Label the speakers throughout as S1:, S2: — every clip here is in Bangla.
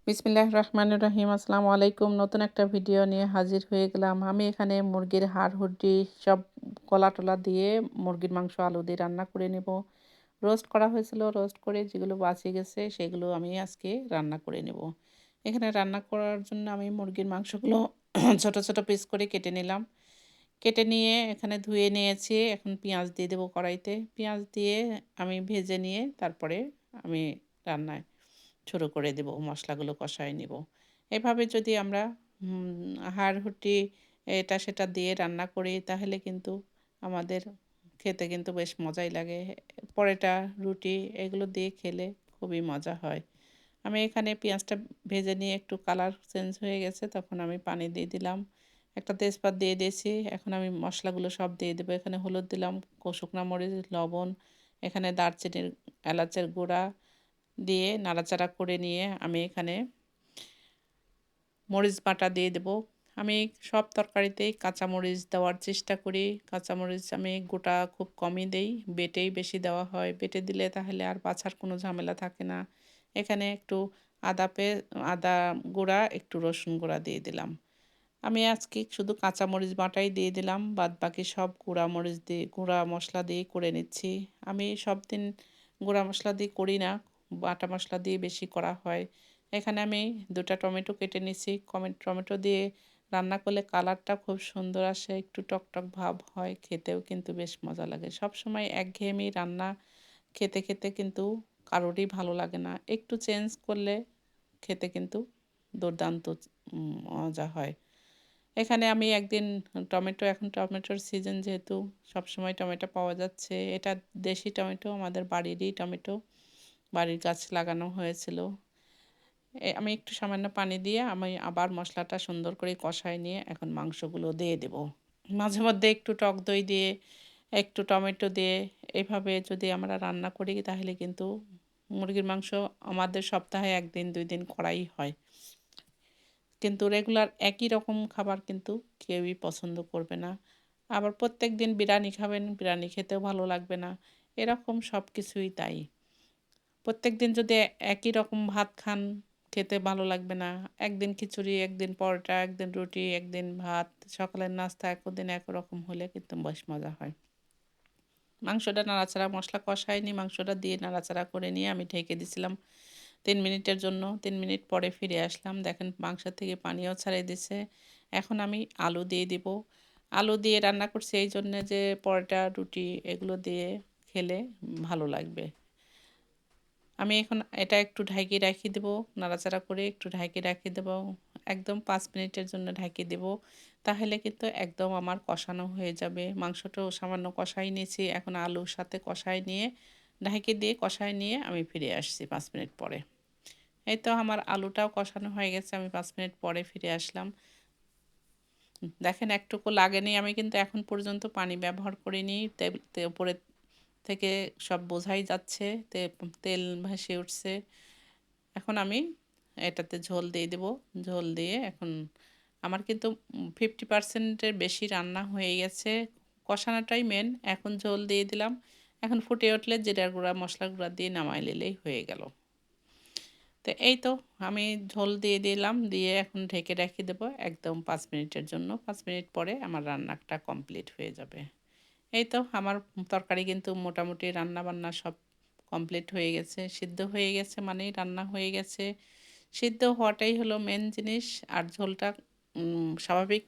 S1: বিসমিল্লাহির রহমানির রহিম। আসসালামু আলাইকুম। নতুন একটা ভিডিও নিয়ে হাজির হয়ে গেলাম। আমি এখানে মুরগির হাড় হুড্ডি সব কলা-টলা দিয়ে মুরগির মাংস আলু দিয়ে রান্না করে নেব। রোস্ট করা হয়েছিল, রোস্ট করে যেগুলো বাঁচে গেছে সেগুলো আমি আজকে রান্না করে নেব। এখানে রান্না করার জন্য আমি মুরগির মাংসগুলো ছোট, ছোট পিস করে কেটে নিলাম। কেটে নিয়ে এখানে ধুয়ে নিয়েছি। এখন পেঁয়াজ দিয়ে দেবো কড়াইতে। পেঁয়াজ দিয়ে আমি ভেজে নিয়ে তারপরে আমি রান্নায় শুরু করে দেব। মশলাগুলো কষায় নিব। এভাবে যদি আমরা হাড়-হুড্ডি এটা সেটা দিয়ে রান্না করি তাহলে কিন্তু আমাদের খেতে কিন্তু বেশ মজাই লাগে। পরোটা, রুটি এগুলো দিয়ে খেলে খুবই মজা হয়। আমি এখানে পেঁয়াজটা ভেজে নিয়ে একটু কালার চেঞ্জ হয়ে গেছে তখন আমি পানি দিয়ে দিলাম। একটা তেজপাত দিয়ে দিয়েছি। এখন আমি মশলাগুলো সব দিয়ে দেবো। এখানে হলুদ দিলাম, শুকনা মরিচ, লবণ, এখানে দারচিনির, এলাচের গুঁড়া দিয়ে নাড়াচাড়া করে নিয়ে আমি এখানে মরিচ বাটা দিয়ে দেব। আমি সব তরকারিতেই কাঁচামরিচ দেওয়ার চেষ্টা করি। কাঁচামরিচ আমি গোটা খুব কমই দেই, বেটেই বেশি দেওয়া হয়। বেটে দিলে তাহলে আর বাছার কোনো ঝামেলা থাকে না। এখানে একটু আদা গুঁড়া, একটু রসুন গুঁড়া দিয়ে দিলাম। আমি আজকে শুধু কাঁচামরিচ বাটাই দিয়ে দিলাম। বাদবাকি সব গুঁড়া মশলা দিয়ে করে নিচ্ছি। আমি সব দিন গুঁড়া মশলা দিয়ে করি না, বাটা মশলা দিয়ে বেশি করা হয়। এখানে আমি ২ টা টমেটো কেটে নিছি। টমেটো দিয়ে রান্না করলে কালারটা খুব সুন্দর আসে, একটু টকটক ভাব হয়, খেতেও কিন্তু বেশ মজা লাগে। সবসময় একঘেয়েমি রান্না খেতে, খেতে কিন্তু কারোরই ভালো লাগে না। একটু চেঞ্জ করলে খেতে কিন্তু দুর্দান্ত মজা হয়। এখানে আমি একদিন এখন টমেটোর সিজন যেহেতু সবসময় টমেটো পাওয়া যাচ্ছে। এটা দেশি টমেটো, আমাদের বাড়িরই টমেটো। বাড়ির গাছ লাগানো হয়েছিল। আমি একটু সামান্য পানি দিয়ে আমি আবার মশলাটা সুন্দর করে কষায় নিয়ে এখন মাংসগুলো দিয়ে দেব। মাঝে মধ্যে একটু টক দই দিয়ে, একটু টমেটো দিয়ে এভাবে যদি আমরা রান্না করি তাহলে কিন্তু মুরগির মাংস আমাদের সপ্তাহে ১ দিন ২ দিন করাই হয়। কিন্তু রেগুলার একই রকম খাবার কিন্তু কেউই পছন্দ করবে না। আবার প্রত্যেকদিন বিরিয়ানি খাবেন, বিরিয়ানি খেতেও ভালো লাগবে না। এরকম সবকিছুই তাই। প্রত্যেকদিন যদি একই রকম ভাত খান, খেতে ভালো লাগবে না। একদিন খিচুড়ি, একদিন পরোটা, একদিন রুটি, একদিন ভাত, সকালের নাস্তা একদিন একরকম হলে কিন্তু বেশ মজা হয়। মাংসটা নাড়াচাড়া মশলা কষায় নিয়ে মাংসটা দিয়ে নাড়াচাড়া করে নিয়ে আমি ঢেকে দিছিলাম ৩ মিনিটের জন্য। ৩ মিনিট পরে ফিরে আসলাম। দেখেন মাংস থেকে পানিও ছাড়িয়ে দিছে। এখন আমি আলু দিয়ে দিব। আলু দিয়ে রান্না করছি এইজন্যে যে পরোটা, রুটি এগুলো দিয়ে খেলে ভালো লাগবে। আমি এখন এটা একটু ঢাকিয়ে রেখে দেবো। নাড়াচাড়া করে একটু ঢাকিয়ে রেখে দেবো। একদম ৫ মিনিটের জন্য ঢাকিয়ে দেবো। তাহলে কিন্তু একদম আমার কষানো হয়ে যাবে। মাংসটাও সামান্য কষায় নিয়েছি। এখন আলুর সাথে কষায় নিয়ে ঢাকিয়ে দিয়ে কষায় নিয়ে আমি ফিরে আসছি ৫ মিনিট পরে। এই তো আমার আলুটাও কষানো হয়ে গেছে। আমি ৫ মিনিট পরে ফিরে আসলাম। দেখেন একটুকু লাগেনি। আমি কিন্তু এখন পর্যন্ত পানি ব্যবহার করিনি। উপরে থেকে সব বোঝাই যাচ্ছে। তেল ভেসে উঠছে। এখন আমি এটাতে ঝোল দিয়ে দেব। ঝোল দিয়ে এখন আমার কিন্তু 50% এর বেশি রান্না হয়ে গেছে। কষানোটাই মেন। এখন ঝোল দিয়ে দিলাম। এখন ফুটে উঠলে জিরার গুঁড়া, মশলার গুঁড়া দিয়ে নামায় নিলেই হয়ে গেল। তো এই তো আমি ঝোল দিয়ে দিলাম। দিয়ে এখন ঢেকে রেখে দেবো একদম ৫ মিনিটের জন্য। ৫ মিনিট পরে আমার রান্নাটা কমপ্লিট হয়ে যাবে। এই তো আমার তরকারি কিন্তু মোটামুটি রান্না-বান্না সব কমপ্লিট হয়ে গেছে। সিদ্ধ হয়ে গেছে মানেই রান্না হয়ে গেছে। সিদ্ধ হওয়াটাই হলো মেন জিনিস। আর ঝোলটা স্বাভাবিক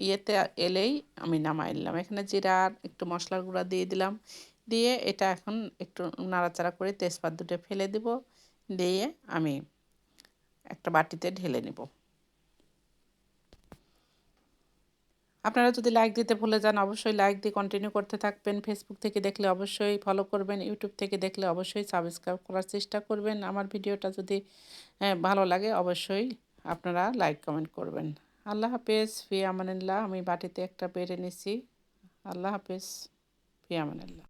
S1: ইয়েতে এলেই আমি নামায় নিলাম। এখানে জিরা আর একটু মশলার গুঁড়া দিয়ে দিলাম। দিয়ে এটা এখন একটু নাড়াচাড়া করে তেজপাত ২ টা ফেলে দিব। দিয়ে আমি একটা বাটিতে ঢেলে নেব। আপনারা যদি লাইক দিতে ভুলে যান অবশ্যই লাইক দিয়ে কন্টিনিউ করতে থাকবেন। ফেসবুক থেকে দেখলে অবশ্যই ফলো করবেন। ইউটিউব থেকে দেখলে অবশ্যই সাবস্ক্রাইব করার চেষ্টা করবেন। আমার ভিডিওটা যদি ভালো লাগে অবশ্যই আপনারা লাইক কমেন্ট করবেন। আল্লাহ হাফেজ। ফি আমানিল্লাহ। আমি বাটিতে একটা বেড়ে নিছি। আল্লাহ হাফেজ। ফি আমানিল্লাহ।